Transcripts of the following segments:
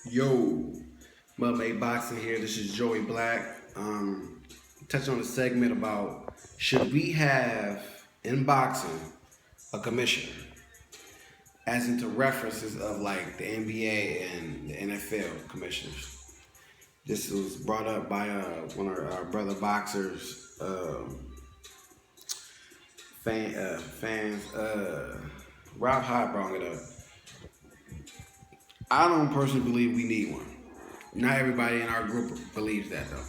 Yo, Mudmade Boxing here. This is Joey Black. Touch on a segment about should we have in boxing a commissioner, as into references of like the NBA and the NFL commissioners. This was brought up by one of our brother boxers, fans. Rob Hott brought it up. I don't personally believe we need one. Not everybody in our group believes that though.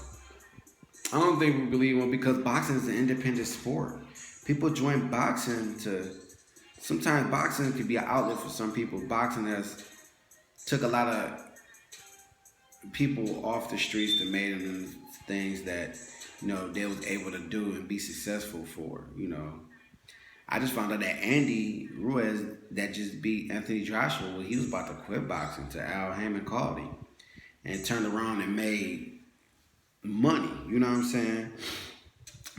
I don't think we believe one because boxing is an independent sport. People join boxing to. Sometimes boxing could be an outlet for some people. Boxing has took a lot of people off the streets that made them into things that they was able to do and be successful for. I just found out that Andy Ruiz that just beat Anthony Joshua, well, he was about to quit boxing to Al Hammond called him and turned around and made money. You know what I'm saying?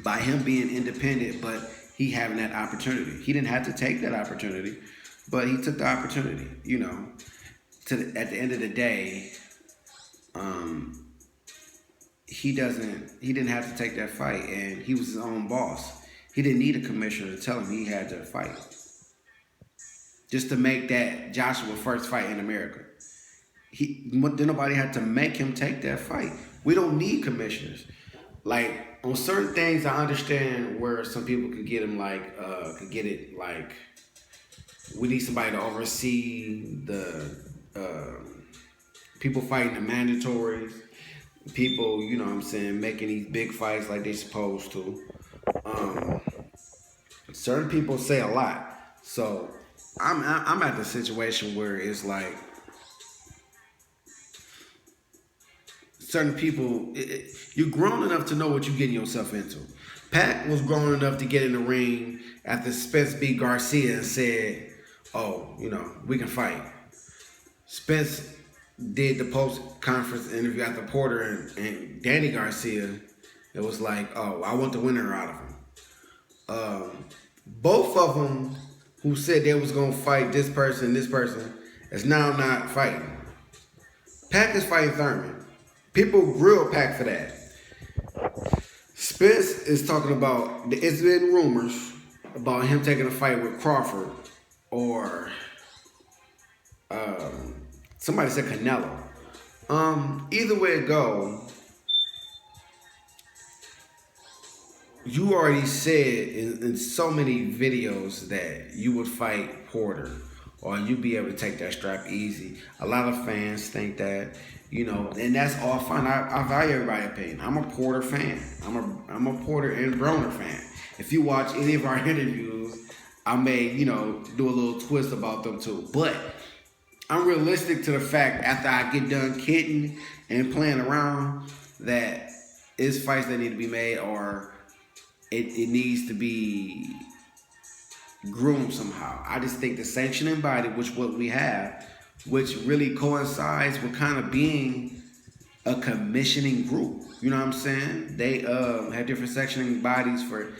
By him being independent, but he having that opportunity. He didn't have to take that opportunity, but he took the opportunity. At the end of the day, he didn't have to take that fight, and he was his own boss. He didn't need a commissioner to tell him he had to fight. Just to make that Joshua first fight in America. Nobody had to make him take that fight. We don't need commissioners. Like on certain things, I understand where some people could get him could get it like we need somebody to oversee the people fighting the mandatories, people, making these big fights like they supposed to. Certain people say a lot, so I'm at the situation where it's like certain people, you're grown enough to know what you're getting yourself into. Pat was grown enough to get in the ring after Spence beat Garcia and said, "Oh, we can fight." Spence did the post-conference interview after Porter and Danny Garcia. It was like, "Oh, I want the winner out of him." Both of them who said they was going to fight this person, is now not fighting. Pac is fighting Thurman. People grill Pac for that. Spence is talking about, it's been rumors about him taking a fight with Crawford or somebody said Canelo. Either way it go, you already said in so many videos that you would fight Porter or you'd be able to take that strap easy. A lot of fans think that, and that's all fine. I value everybody's opinion. I'm a Porter fan. I'm a Porter and Broner fan. If you watch any of our interviews, I may, do a little twist about them too. But I'm realistic to the fact after I get done kidding and playing around that it's fights that need to be made or it needs to be groomed somehow. I just think the sanctioning body, which what we have, which really coincides with kind of being a commissioning group. You know what I'm saying? They have different sanctioning bodies for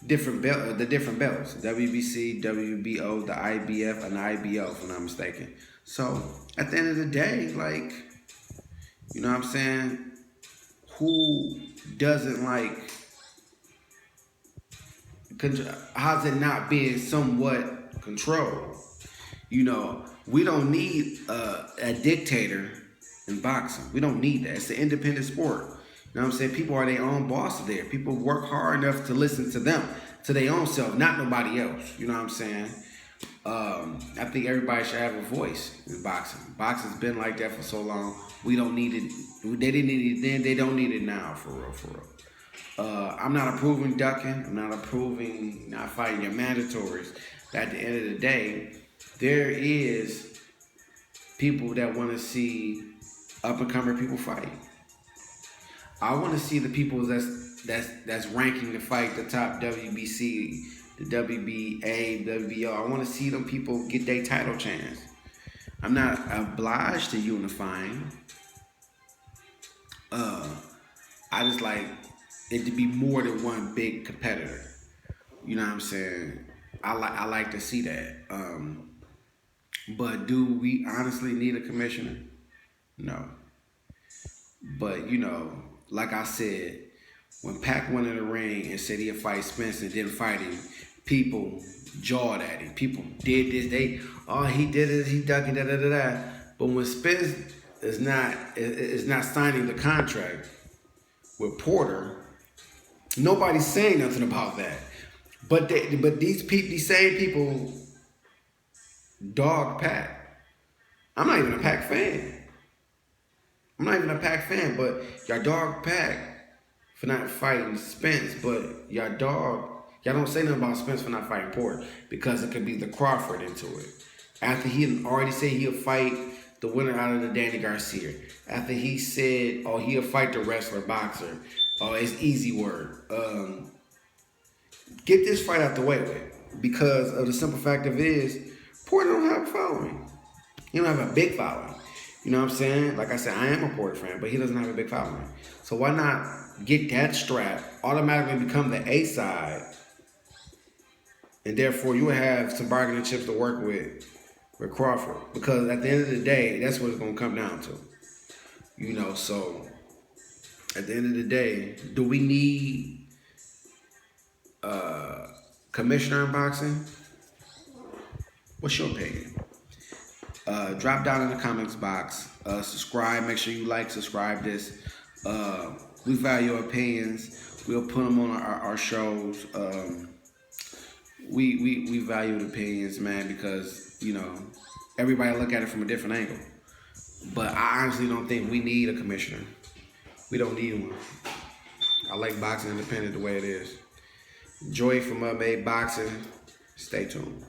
the different belts: WBC, WBO, the IBF, and the IBO, if I'm not mistaken. So at the end of the day, like, you know what I'm saying? Who doesn't like? How's it not being somewhat controlled? We don't need a dictator in boxing. We don't need that. It's an independent sport. You know what I'm saying? People are their own bosses there. People work hard enough to listen to them, to their own self, not nobody else. You know what I'm saying? I think everybody should have a voice in boxing. Boxing's been like that for so long. We don't need it. They didn't need it then. They don't need it now, for real, for real. I'm not approving ducking. I'm not approving not fighting your mandatories. But at the end of the day, there is people that want to see up and coming people fight. I want to see the people that's ranking to fight the top WBC, the WBA, WBO. I want to see them people get their title chance. I'm not obliged to unifying. I just like it to be more than one big competitor. You know what I'm saying? I like to see that. But do we honestly need a commissioner? No. But, like I said, when Pac went in the ring and said he'd fight Spence and didn't fight him, people jawed at him. People did this. He did it. He ducked it. Da da da da. But when Spence is not signing the contract with Porter, nobody's saying nothing about that. But these same people dog Pac. I'm not even a Pac fan. But y'all dog Pac for not fighting Spence, but y'all don't say nothing about Spence for not fighting Porter because it could be the Crawford into it. After he already said he'll fight the winner out of the Danny Garcia. After he said, he'll fight the wrestler boxer. It's easy word. Get this fight out the way with, because of the simple fact of it is, Porter don't have a following. He don't have a big following. You know what I'm saying? Like I said, I am a Porter fan, but he doesn't have a big following. So why not get that strap, automatically become the A side, and therefore you will have some bargaining chips to work with Crawford. Because at the end of the day, that's what it's going to come down to. So at the end of the day, do we need commissioner in boxing? What's your opinion? Drop down in the comments box. Subscribe. Make sure you subscribe this. We value your opinions. We'll put them on our shows. We value the opinions, man, because everybody look at it from a different angle. But I honestly don't think we need a commissioner. We don't need one. I like boxing independent the way it is. Joy from Made Boxing. Stay tuned.